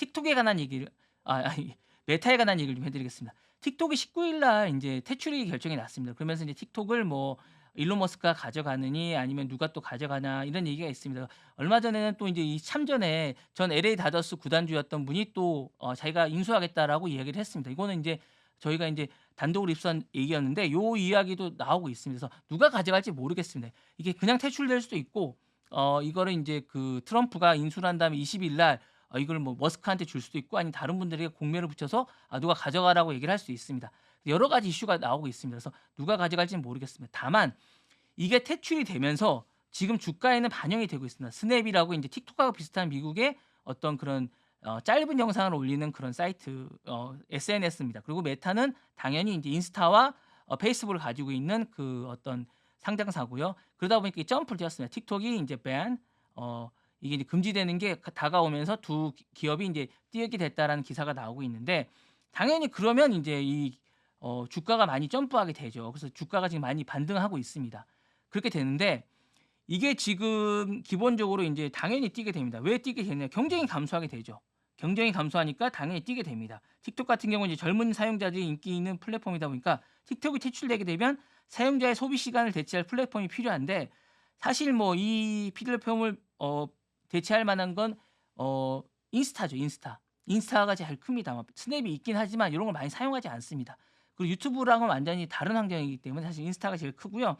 틱톡에 관한 얘기를 아니 메타에 관한 얘기를 좀 해 드리겠습니다. 틱톡이 19일 날 인제 퇴출이 결정이 났습니다. 그러면서 이제 틱톡을 뭐 일론 머스크가 가져가느니 아니면 누가 또 가져가나 이런 얘기가 있습니다. 얼마 전에는 또 인제 이 참전에 전 LA 다저스 구단주였던 분이 또 자기가 인수하겠다라고 이야기를 했습니다. 이거는 인제 저희가 인제 단독으로 입수한 얘기였는데 요 이야기도 나오고 있습니다. 그래서 누가 가져갈지 모르겠습니다. 이게 그냥 퇴출될 수도 있고 이거를 인제 그 트럼프가 인수를 한 다음에 20일 날 이걸 뭐 머스크한테 줄 수도 있고 아니면 다른 분들에게 공매를 붙여서 누가 가져가라고 얘기를 할 수 있습니다. 여러 가지 이슈가 나오고 있습니다. 그래서 누가 가져갈지는 모르겠습니다. 다만 이게 퇴출이 되면서 지금 주가에는 반영이 되고 있습니다. 스냅이라고 인제 틱톡하고 비슷한 미국의 어떤 그런 짧은 영상을 올리는 그런 사이트 SNS입니다. 그리고 메타는 당연히 인제 인스타와 페이스북을 가지고 있는 그 어떤 상장사고요. 그러다 보니까 이 점프를 뛰었습니다. 틱톡이 인제 이게 이제 금지되는 게 다가오면서 두 기업이 인제 뛰게 됐다라는 기사가 나오고 있는데 당연히 그러면 인제 이 주가가 많이 점프하게 되죠. 그래서 주가가 지금 많이 반등하고 있습니다. 그렇게 되는데 이게 지금 기본적으로 인제 당연히 뛰게 됩니다. 왜 뛰게 되냐? 경쟁이 감소하게 되죠. 경쟁이 감소하니까 당연히 뛰게 됩니다. 틱톡 같은 경우는 이제 젊은 사용자들이 인기 있는 플랫폼이다 보니까 틱톡이 퇴출되게 되면 사용자의 소비 시간을 대체할 플랫폼이 필요한데 사실 뭐 이 플랫폼을 대체할 만한 건 인스타죠, 인스타. 인스타가 제일 큽니다. 스냅이 있긴 하지만 요런 걸 많이 사용하지 않습니다. 그리고 유튜브랑은 완전히 다른 환경이기 때문에 사실 인스타가 제일 크고요.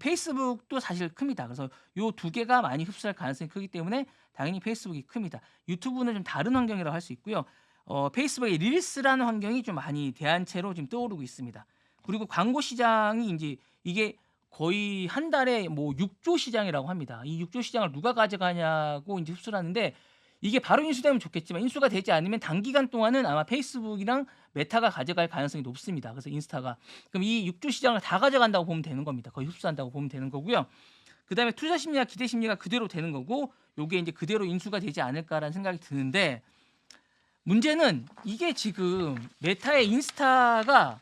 페이스북도 사실 큽니다. 그래서 요 두 개가 많이 흡수할 가능성이 크기 때문에 당연히 페이스북이 큽니다. 유튜브는 좀 다른 환경이라고 할 수 있고요. 페이스북의 릴스라는 환경이 좀 많이 대안체로 지금 떠오르고 있습니다. 그리고 광고 시장이 인제 이게 거의 한 달에 뭐 6조 시장이라고 합니다. 이 6조 시장을 누가 가져가냐고 인제 흡수를 하는데 이게 바로 인수되면 좋겠지만 인수가 되지 않으면 단기간 동안은 아마 페이스북이랑 메타가 가져갈 가능성이 높습니다. 그래서 인스타가. 그럼 이 6조 시장을 다 가져간다고 보면 되는 겁니다. 거의 흡수한다고 보면 되는 거고요. 그다음에 투자 심리와 기대 심리가 그대로 되는 거고 요게 인제 그대로 인수가 되지 않을까라는 생각이 드는데 문제는 이게 지금 메타의 인스타가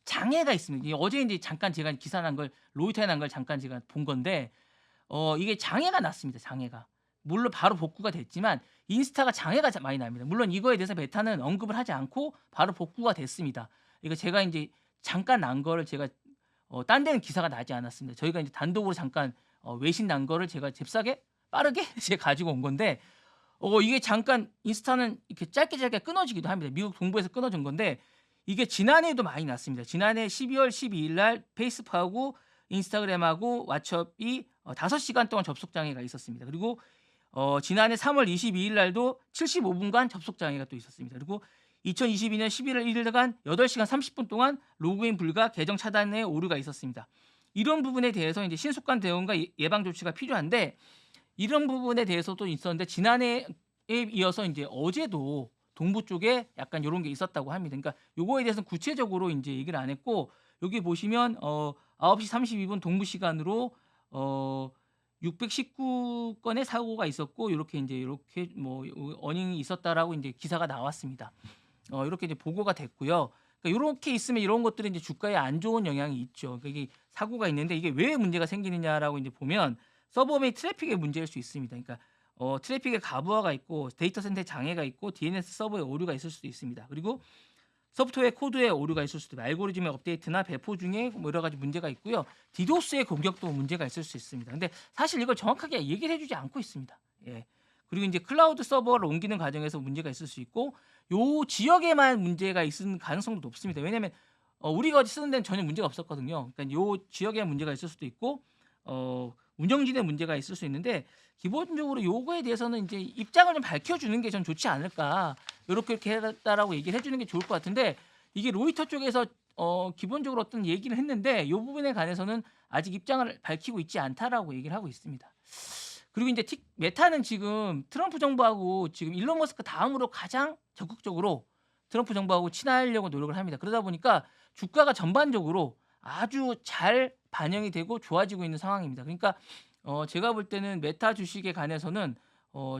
장애가 있습니다. 이게 어제 인제 잠깐 제가 기사 난 걸 로이터에 난 걸 잠깐 제가 본 건데 이게 장애가 났습니다, 장애가. 물론 바로 복구가 됐지만 인스타가 장애가 많이 납니다. 물론 이거에 대해서 메타는 언급을 하지 않고 바로 복구가 됐습니다. 이거 제가 인제 잠깐 난 거를 제가 딴 데는 기사가 나지 않았습니다. 저희가 인제 단독으로 잠깐 외신 난 거를 제가 잽싸게 빠르게 제가 가지고 온 건데 이게 잠깐 인스타는 이렇게 짧게 끊어지기도 합니다. 미국 동부에서 끊어진 건데 이게 지난해에도 많이 났습니다. 지난해 12월 12일 날 페이스북하고 인스타그램하고 왓츠업이 5 시간 동안 접속 장애가 있었습니다. 그리고 지난해 3월 22일 날도 75 분간 접속 장애가 또 있었습니다. 그리고 2022년 11월 1 일간 8 시간 30분 동안 로그인 불가, 계정 차단의 오류가 있었습니다. 이런 부분에 대해서 이제 신속한 대응과 예방 조치가 필요한데 이런 부분에 대해서도 있었는데 지난해에 이어서 인제 어제도 동부 쪽에 약간 요런 게 있었다고 합니다. 그러니까 요거에 대해서는 구체적으로 인제 얘기를 안 했고 여기 보시면 9시 32분 동부 시간으로 619 건의 사고가 있었고 요렇게 인제 요렇게 뭐 어닝이 있었다라고 인제 기사가 나왔습니다. 요렇게 이제 보고가 됐고요. 그러니까 요렇게 있으면 이런 것들이 인제 주가에 안 좋은 영향이 있죠. 그러니까 이게 사고가 있는데 이게 왜 문제가 생기느냐라고 인제 보면 서버 및 트래픽의 문제일 수 있습니다. 그러니까 트래픽의 가부하가 있고 데이터 센터에 장애가 있고 DNS 서버에 오류가 있을 수도 있습니다. 그리고 소프트웨어 코드에 오류가 있을 수도 있고 알고리즘의 업데이트나 배포 중에 뭐 여러 가지 문제가 있고요. 디도스의 공격도 문제가 있을 수 있습니다. 근데 사실 이걸 정확하게 얘기를 해 주지 않고 있습니다. 예. 그리고 인제 클라우드 서버를 옮기는 과정에서 문제가 있을 수 있고 요 지역에만 문제가 있을 가능성도 높습니다. 왜냐하면 우리가 쓰는 데는 전혀 문제가 없었거든요. 그러니까 요 지역에 문제가 있을 수도 있고 운영진에 문제가 있을 수 있는데 기본적으로 요거에 대해서는 인제 입장을 좀 밝혀 주는 게 전 좋지 않을까. 요렇게 이렇게 해놨다라고 얘기를 해 주는 게 좋을 것 같은데 이게 로이터 쪽에서 기본적으로 어떤 얘기를 했는데 요 부분에 관해서는 아직 입장을 밝히고 있지 않다라고 얘기를 하고 있습니다. 그리고 인제 메타는 지금 트럼프 정부하고 지금 일론 머스크 다음으로 가장 적극적으로 트럼프 정부하고 친하려고 노력을 합니다. 그러다 보니까 주가가 전반적으로 아주 잘 반영이 되고 좋아지고 있는 상황입니다. 그러니까 제가 볼 때는 메타 주식에 관해서는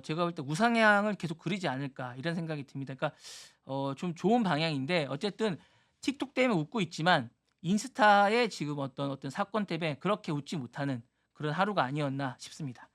제가 볼 때 '우상향을 계속 그리지 않을까.' 이런 생각이 듭니다. 그러니까 좀 좋은 방향인데 어쨌든 틱톡 때문에 웃고 있지만 인스타의 지금 어떤 사건 때문에 그렇게 웃지 못하는 그런 하루가 아니었나 싶습니다.